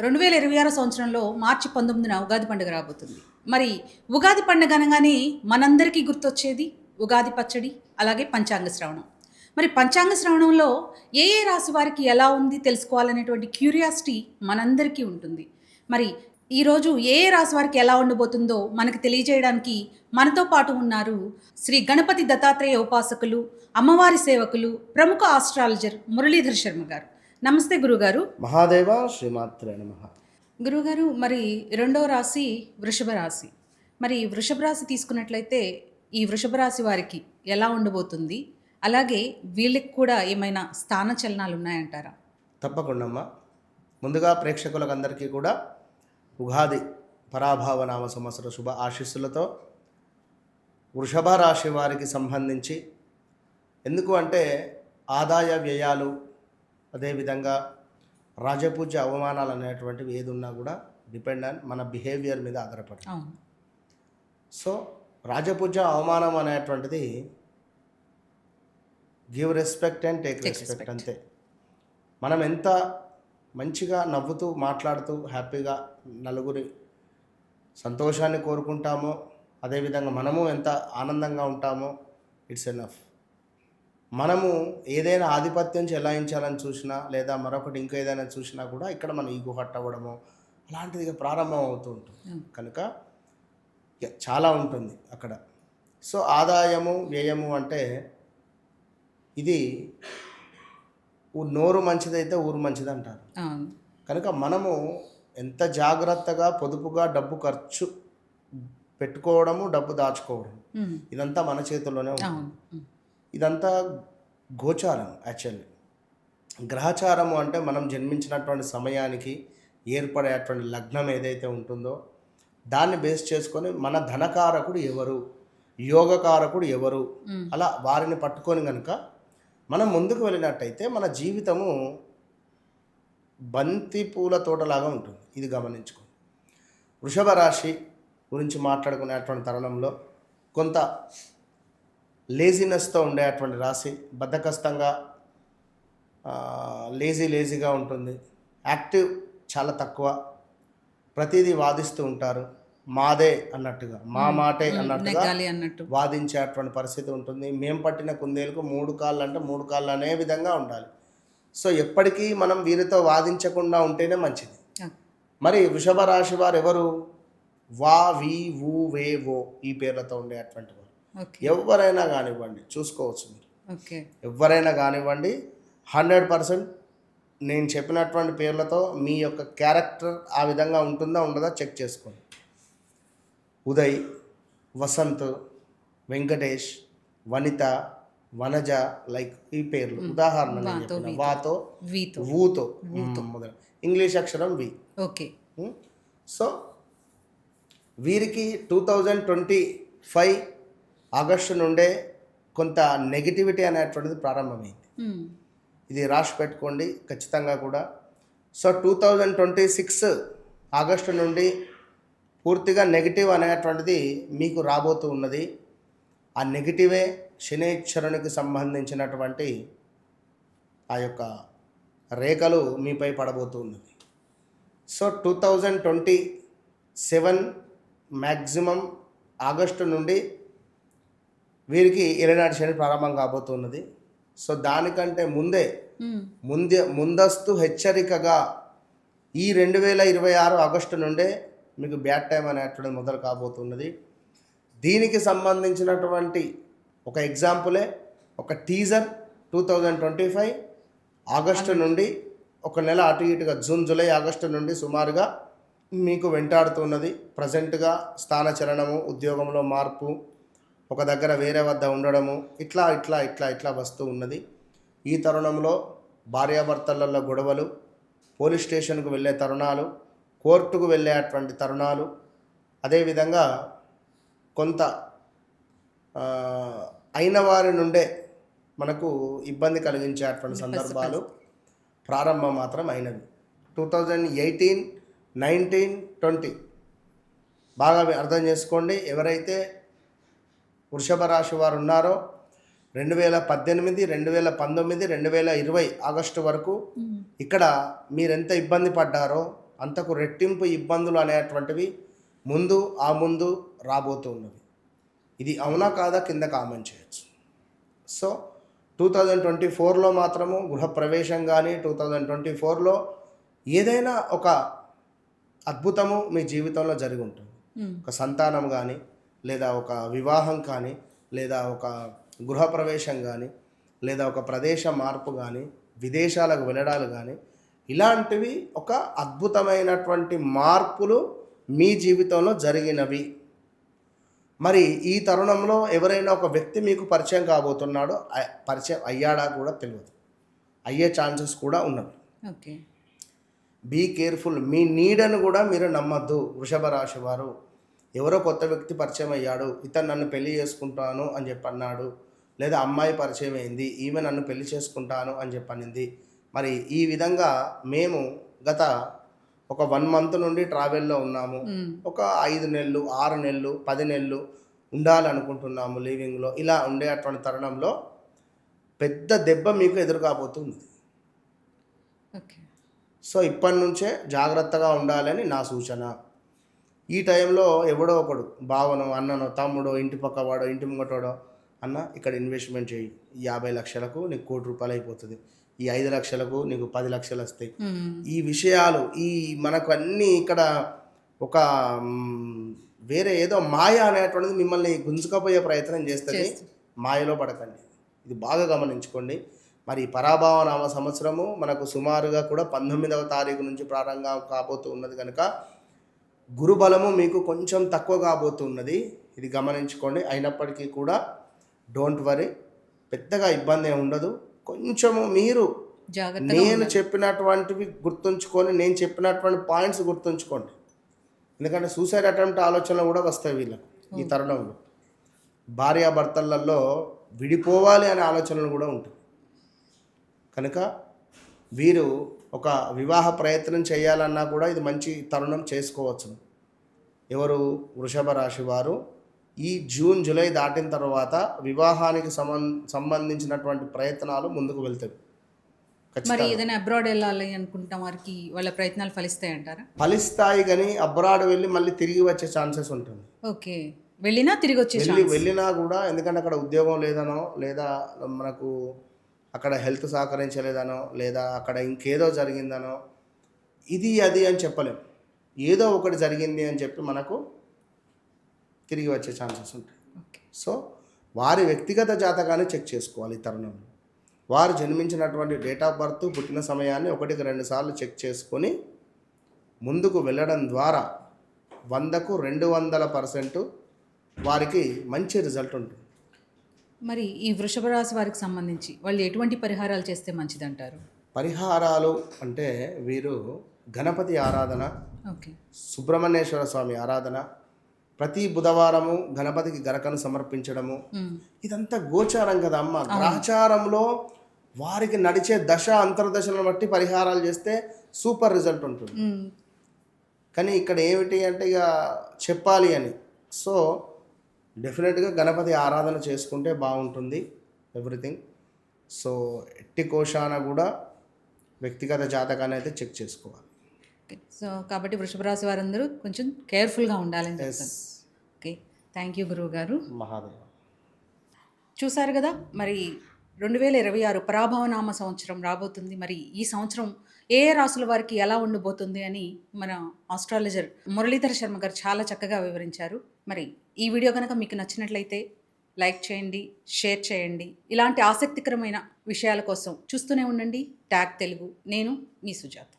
2026 సంవత్సరంలో మార్చి 19న ఉగాది పండుగ రాబోతుంది. మరి ఉగాది పండుగ అనగానే మనందరికీ గుర్తొచ్చేది ఉగాది పచ్చడి, అలాగే పంచాంగ శ్రవణం. మరి పంచాంగ శ్రవణంలో ఏ ఏ రాశి వారికి ఎలా ఉంది తెలుసుకోవాలనేటువంటి క్యూరియాసిటీ మనందరికీ ఉంటుంది. మరి ఈరోజు ఏ ఏ రాశి వారికి ఎలా ఉండబోతుందో మనకు తెలియజేయడానికి మనతో పాటు ఉన్నారు శ్రీ గణపతి దత్తాత్రేయ ఉపాసకులు, అమ్మవారి సేవకులు, ప్రముఖ ఆస్ట్రాలజర్ మురళీధర్ శర్మ గారు. నమస్తే గురుగారు. మహాదేవ శ్రీమాత్రే నమః. గురుగారు, మరి రెండో రాశి వృషభ రాశి. మరి వృషభ రాశి తీసుకున్నట్లయితే ఈ వృషభ రాశి వారికి ఎలా ఉండబోతుంది? అలాగే వీళ్ళకి కూడా ఏమైనా స్థాన చలనాలు ఉన్నాయంటారా? తప్పకుండా అమ్మా. ముందుగా ప్రేక్షకులందరికీ కూడా ఉగాది పరాభావ నామ సంవత్సర శుభ ఆశీస్సులతో వృషభ రాశి వారికి సంబంధించి, ఎందుకు అంటే ఆదాయ వ్యయాలు, అదేవిధంగా రాజపూజ్య అవమానాలు అనేటువంటివి ఏది ఉన్నా కూడా డిపెండ్ ఆన్ మన బిహేవియర్ మీద ఆధారపడి. సో రాజపూజ్య అవమానం అనేటువంటిది give respect and take respect, అంతే. మనం ఎంత మంచిగా నవ్వుతూ మాట్లాడుతూ హ్యాపీగా నలుగురి సంతోషాన్ని కోరుకుంటామో, అదేవిధంగా మనము ఎంత ఆనందంగా ఉంటామో ఇట్స్ ఎనఫ్. మనము ఏదైనా ఆధిపత్యం చెలాయించాలని చూసినా, లేదా మరొకటి ఇంకా ఏదైనా చూసినా కూడా ఇక్కడ మన ఈగో హట్ అవ్వడము అలాంటిది ప్రారంభం అవుతూ ఉంటుంది. కనుక చాలా ఉంటుంది అక్కడ. సో ఆదాయము వ్యయము అంటే ఇది నోరు మంచిదైతే ఊరు మంచిది అంటారు. కనుక మనము ఎంత జాగ్రత్తగా పొదుపుగా డబ్బు ఖర్చు పెట్టుకోవడము, డబ్బు దాచుకోవడం, ఇదంతా మన చేతుల్లోనే ఉంటుంది. ఇదంతా గోచారం. యాక్చువల్లీ గ్రహచారము అంటే మనం జన్మించినటువంటి సమయానికి ఏర్పడేటువంటి లగ్నం ఏదైతే ఉంటుందో దాన్ని బేస్ చేసుకొని మన ధనకారకుడు ఎవరు, యోగకారకుడు ఎవరు, అలా వారిని పట్టుకొని కనుక మనం ముందుకు వెళ్ళినట్టయితే మన జీవితము బంతి పూల తోటలాగా ఉంటుంది. ఇది గమనించుకోండి. వృషభ రాశి గురించి మాట్లాడుకునేటువంటి తరుణంలో కొంత లేజినెస్తో ఉండేటువంటి రాశి, బద్ధకస్తంగా లేజీగా ఉంటుంది. యాక్టివ్ చాలా తక్కువ, ప్రతిదీ వాదిస్తూ ఉంటారు. మాదే అన్నట్టుగా, మా మాటే అన్నట్టుగా వాదించేటువంటి పరిస్థితి ఉంటుంది. మేము పట్టిన కుందేలకు 3 కాళ్ళు అంటే 3 కాళ్ళు అనే విధంగా ఉండాలి. సో ఎప్పటికీ మనం వీరితో వాదించకుండా ఉంటేనే మంచిది. మరి వృషభ రాశి వారు ఎవరు? వా, వి, వు, వే, వో ఈ పేర్లతో ఉండేటువంటి వారు. ఎవరైనా కానివ్వండి, చూసుకోవచ్చు మీరు. ఎవరైనా కానివ్వండి, 100% నేను చెప్పినటువంటి పేర్లతో మీ యొక్క క్యారెక్టర్ ఆ విధంగా ఉంటుందా ఉండదా చెక్ చేసుకోండి. ఉదయ్, వసంత్, వెంకటేష్, వనిత, వనజ, లైక్ ఈ పేర్లు ఉదాహరణ. వాతో, వూతో మొదలు ఇంగ్లీష్ అక్షరం వి. ఓకే. సో వీరికి 2025 ఆగస్టు నుండే కొంత నెగిటివిటీ అనేటువంటిది ప్రారంభమైంది. ఇది రాసి పెట్టుకోండి ఖచ్చితంగా కూడా. సో 2026 ఆగస్టు నుండి పూర్తిగా నెగిటివ్ అనేటువంటిది మీకు రాబోతూ ఉన్నది. ఆ నెగిటివే శనీశ్వరునికి సంబంధించినటువంటి ఆ యొక్క రేఖలు మీపై పడబోతూ ఉన్నది. సో 2027 మ్యాక్సిమం ఆగస్టు నుండి వీరికి ఏలినాటి శని ప్రారంభం కాబోతున్నది. సో దానికంటే ముందస్తు హెచ్చరికగా ఈ 2026 ఆగస్టు నుండే మీకు బ్యాడ్ టైం అనేటువంటిది మొదలు కాబోతున్నది. దీనికి సంబంధించినటువంటి ఒక ఎగ్జాంపులే, ఒక టీజర్ 2025 ఆగస్టు నుండి ఒక నెల అటు ఇటుగా జూన్, జూలై, ఆగస్టు నుండి సుమారుగా మీకు వెంటాడుతున్నది. ప్రజెంట్గా స్థాన చలనము, ఉద్యోగంలో మార్పు, ఒక దగ్గర వేరే వద్ద ఉండడము, ఇట్లా ఇట్లా ఇట్లా ఇట్లా వస్తూ ఉన్నది. ఈ తరుణంలో భార్యాభర్తలలో గొడవలు, పోలీస్ స్టేషన్కు వెళ్ళే తరుణాలు, కోర్టుకు వెళ్ళేటువంటి తరుణాలు, అదేవిధంగా కొంత అయిన వారి నుండే మనకు ఇబ్బంది కలిగించేటువంటి సందర్భాలు ప్రారంభం మాత్రం అయినవి. 2018, 19, 20 బాగా అర్థం చేసుకోండి. ఎవరైతే వృషభ రాశి వారు ఉన్నారో 2018, 2019, 2020 ఆగస్టు వరకు ఇక్కడ మీరెంత ఇబ్బంది పడ్డారో అంతకు రెట్టింపు ఇబ్బందులు అనేటువంటివి ముందు రాబోతూ ఉన్నవి. ఇది అవునా కాదా కింద కామెంట్ చేయొచ్చు. సో 2024లో మాత్రము గృహప్రవేశం కానీ 2024లో ఏదైనా ఒక అద్భుతము మీ జీవితంలో జరిగి ఉంటుంది. ఒక సంతానం కానీ, లేదా ఒక వివాహం కానీ, లేదా ఒక గృహప్రవేశం కానీ, లేదా ఒక ప్రదేశ మార్పు కానీ, విదేశాలకు వెళ్ళడాలు కానీ, ఇలాంటివి ఒక అద్భుతమైనటువంటి మార్పులు మీ జీవితంలో జరిగినవి. మరి ఈ తరుణంలో ఎవరైనా ఒక వ్యక్తి మీకు పరిచయం కాబోతున్నాడో, పరిచయం అయ్యాడా కూడా తెలియదు, అయ్యే ఛాన్సెస్ కూడా ఉన్నవి. Okay, be careful. మీ నీడను కూడా మీరు నమ్మద్దు. వృషభ రాశి వారు, ఎవరో కొత్త వ్యక్తి పరిచయం అయ్యాడు, ఇతను నన్ను పెళ్లి చేసుకుంటాను అని చెప్పి అన్నాడు, లేదా అమ్మాయి పరిచయం అయింది, ఈమె నన్ను పెళ్లి చేసుకుంటాను అని చెప్పనింది. మరి ఈ విధంగా మేము గత ఒక 1 మంత్ నుండి ట్రావెల్లో ఉన్నాము. ఒక 5 నెలలు, 6 నెలలు, 10 నెలలు ఉండాలనుకుంటున్నాము లివింగ్లో. ఇలా ఉండేటువంటి తరుణంలో పెద్ద దెబ్బ మీకు ఎదురు కాబోతుంది. ఓకే, సో ఇప్పటి నుంచే జాగ్రత్తగా ఉండాలని నా సూచన. ఈ టైంలో ఎవడో ఒకడు, బావనో, అన్ననో, తమ్ముడో, ఇంటి పక్కవాడో, ఇంటి ముంగటోడో, అన్న ఇక్కడ ఇన్వెస్ట్మెంట్ చేయి, 50 లక్షలకు నీకు 1 కోటి రూపాయలు అయిపోతుంది, ఈ 5 లక్షలకు నీకు 10 లక్షలు వస్తాయి. ఈ విషయాలు మనకు అన్నీ ఇక్కడ ఒక వేరే ఏదో మాయ అనేటువంటిది మిమ్మల్ని గుంజుకపోయే ప్రయత్నం చేస్తుంది. మాయలో పడకండి, ఇది బాగా గమనించుకోండి. మరి పరాభవ నామ సంవత్సరము మనకు సుమారుగా కూడా 19వ తారీఖు నుంచి ప్రారంభం కాబోతూ ఉన్నది కనుక గురుబలము మీకు కొంచెం తక్కువ కాబోతున్నది, ఇది గమనించుకోండి. అయినప్పటికీ కూడా డోంట్ వరీ, పెద్దగా ఇబ్బంది ఏమి ఉండదు. కొంచెము మీరు నేను చెప్పినటువంటివి గుర్తుంచుకొని, నేను చెప్పినటువంటి పాయింట్స్ గుర్తుంచుకోండి. ఎందుకంటే సూసైడ్ అటెంప్ట్ ఆలోచనలు కూడా వస్తాయి వీళ్ళకు ఈ తరుణంలో. భార్యాభర్తలలో విడిపోవాలి అనే ఆలోచనలు కూడా ఉంటాయి కనుక వీరు ఒక వివాహ ప్రయత్నం చేయాలన్నా కూడా ఇది మంచి తరుణం చేసుకోవచ్చు. ఎవరు? వృషభ రాశి వారు ఈ జూన్ జూలై దాటిన తర్వాత వివాహానికి సంబంధించినటువంటి ప్రయత్నాలు ముందుకు వెళ్తాయి. మరి ఏదైనా అబ్రాడ్ వెళ్ళాలి అనుకుంటాం వారికి వాళ్ళ ప్రయత్నాలు ఫలిస్తాయి అంటారా? ఫలిస్తాయి, కానీ అబ్రాడ్ వెళ్ళి మళ్ళీ తిరిగి వచ్చే ఛాన్సెస్ ఉంటుంది. ఓకే, వెళ్ళినా తిరిగి వచ్చే వెళ్ళినా కూడా, ఎందుకంటే అక్కడ ఉద్యోగం లేదనో, లేదా మనకు అక్కడ హెల్త్ సహకరించలేదనో, లేదా అక్కడ ఇంకేదో జరిగిందనో, ఇది అది అని చెప్పలేం. ఏదో ఒకటి జరిగింది అని చెప్పి మనకు తిరిగి వచ్చే ఛాన్సెస్ ఉంటాయి. సో వారి వ్యక్తిగత జాతకాన్ని చెక్ చేసుకోవాలి ఈ తరుణంలో. వారు జన్మించినటువంటి డేట్ ఆఫ్ బర్త్, పుట్టిన సమయాన్ని 1కి 2 సార్లు చెక్ చేసుకొని ముందుకు వెళ్ళడం ద్వారా 100కు 200% వారికి మంచి రిజల్ట్ ఉంటుంది. మరి ఈ వృషభ రాశి వారికి సంబంధించి వాళ్ళు ఎటువంటి పరిహారాలు చేస్తే మంచిదంటారు? పరిహారాలు అంటే వీరు గణపతి ఆరాధన, సుబ్రహ్మణ్యేశ్వర స్వామి ఆరాధన, ప్రతి బుధవారము గణపతికి గరకను సమర్పించడము, ఇదంతా గోచారం కదా అమ్మ. గ్రహచారంలో వారికి నడిచే దశ అంతర్దశలను బట్టి పరిహారాలు చేస్తే సూపర్ రిజల్ట్ ఉంటుంది. కానీ ఇక్కడ ఏమిటి అంటే ఇక చెప్పాలి అని, సో డెఫినెట్గా గణపతి ఆరాధన చేసుకుంటే బాగుంటుంది ఎవ్రీథింగ్. సో ఎట్టి కోశాన కూడా వ్యక్తిగత జాతకాన్ని అయితే చెక్ చేసుకోవాలి. సో కాబట్టి వృషభ రాశి వారందరూ కొంచెం కేర్ఫుల్గా ఉండాలని చెప్తాను. ఓకే, థ్యాంక్ యూ గురువు గారు. మహాదేవ. చూసారు కదా, మరి 2026 పరాభవనామ సంవత్సరం రాబోతుంది. మరి ఈ సంవత్సరం ఏ రాసుల వారికి ఎలా ఉండబోతుంది అని మన ఆస్ట్రాలజర్ మురళీధర శర్మ గారు చాలా చక్కగా వివరించారు. మరి ఈ వీడియో కనుక మీకు నచ్చినట్లయితే లైక్ చేయండి, షేర్ చేయండి. ఇలాంటి ఆసక్తికరమైన విషయాల కోసం చూస్తూనే ఉండండి ట్యాగ్ తెలుగు. నేను మీ సుజాత.